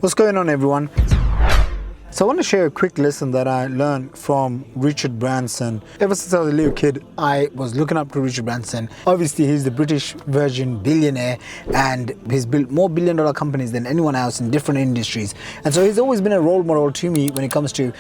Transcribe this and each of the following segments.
What's going on, everyone? So I want to share a quick lesson that I learned from Richard Branson. Ever since I was a little kid, I was looking up to Richard Branson. Obviously, he's the British Virgin billionaire and he's built more billion-dollar companies than anyone else in different industries. And so he's always been a role model to me when it comes to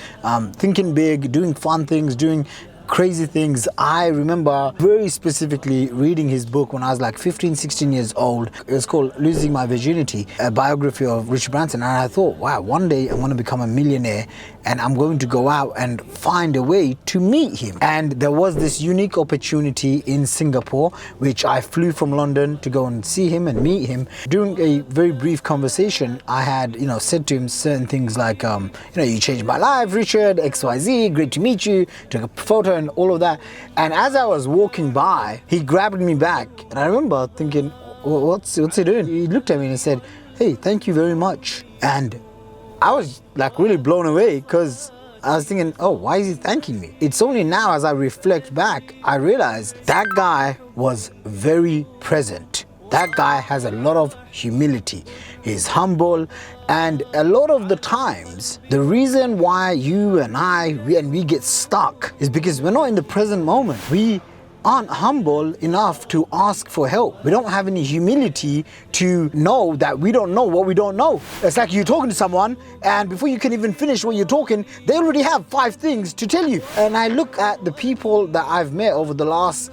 thinking big, doing fun things, doing crazy things. I remember very specifically reading his book when I was like 15, 16 years old. It was called Losing My Virginity, a biography of Richard Branson. And I thought, wow, one day I'm going to become a millionaire and I'm going to go out and find a way to meet him. And there was this unique opportunity in Singapore, which I flew from London to go and see him and meet him. During a very brief conversation, I had, said to him certain things like, you changed my life, Richard, XYZ, great to meet you, took a photo and all of that. And as I was walking by, he grabbed me back. And I remember thinking, what's he doing? He looked at me and he said, hey, thank you very much. And I was like really blown away because I was thinking, oh, why is he thanking me? It's only now as I reflect back, I realized that guy was very present. That guy has a lot of humility. He's humble, and a lot of the times, the reason why you and we get stuck is because we're not in the present moment. We aren't humble enough to ask for help. We don't have any humility to know that we don't know what we don't know. It's like you're talking to someone and before you can even finish what you're talking, they already have 5 things to tell you. And I look at the people that I've met over the last,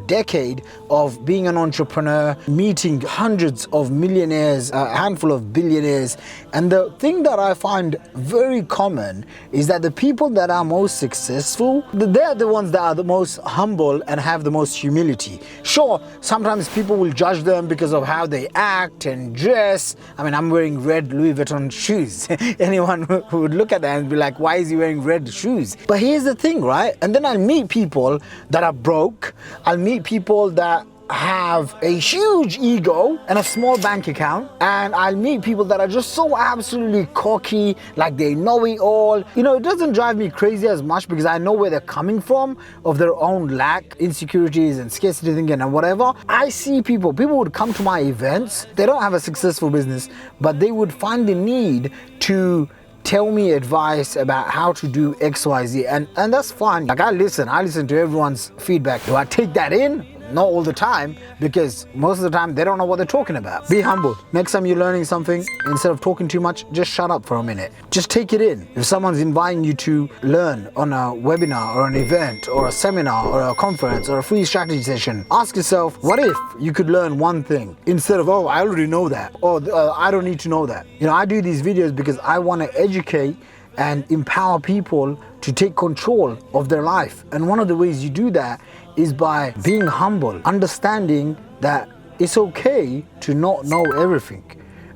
decade of being an entrepreneur, meeting hundreds of millionaires, a handful of billionaires. And the thing that I find very common is that the people that are most successful, they're the ones that are the most humble and have the most humility. Sure, sometimes people will judge them because of how they act and dress. I mean, I'm wearing red Louis Vuitton shoes. Anyone who would look at that and be like, why is he wearing red shoes? But here's the thing, right? And then I'll meet people that are broke. I'll meet people that have a huge ego and a small bank account, and I'll meet people that are just so absolutely cocky, like they know it all. It doesn't drive me crazy as much because I know where they're coming from of their own lack, insecurities and scarcity thinking and whatever. I see people would come to my events, they don't have a successful business, but they would find the need to tell me advice about how to do XYZ, and that's fine. Like I listen to everyone's feedback. Do I take that in? Not all the time, because most of the time they don't know what they're talking about. Be humble. Next time you're learning something, instead of talking too much, just shut up for a minute. Just take it in. If someone's inviting you to learn on a webinar or an event or a seminar or a conference or a free strategy session, ask yourself, what if you could learn one thing instead of, oh, I already know that, or I don't need to know that. I do these videos because I want to educate and empower people to take control of their life. And one of the ways you do that is by being humble, understanding that it's okay to not know everything.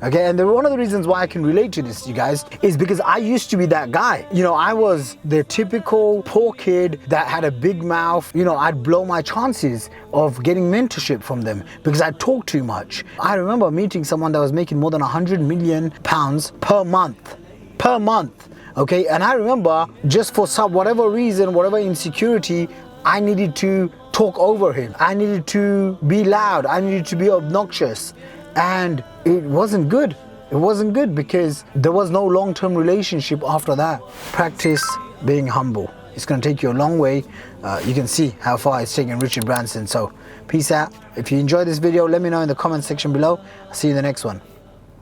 Okay, and one of the reasons why I can relate to this, you guys, is because I used to be that guy. I was the typical poor kid that had a big mouth. I'd blow my chances of getting mentorship from them because I talked too much. I remember meeting someone that was making more than £100 million per month. Okay, and I remember just for whatever reason, whatever insecurity, I needed to talk over him. I needed to be loud. I needed to be obnoxious. And it wasn't good. It wasn't good because there was no long-term relationship after that. Practice being humble. It's going to take you a long way. You can see how far it's taken Richard Branson. So peace out. If you enjoyed this video, let me know in the comment section below. I'll see you in the next one.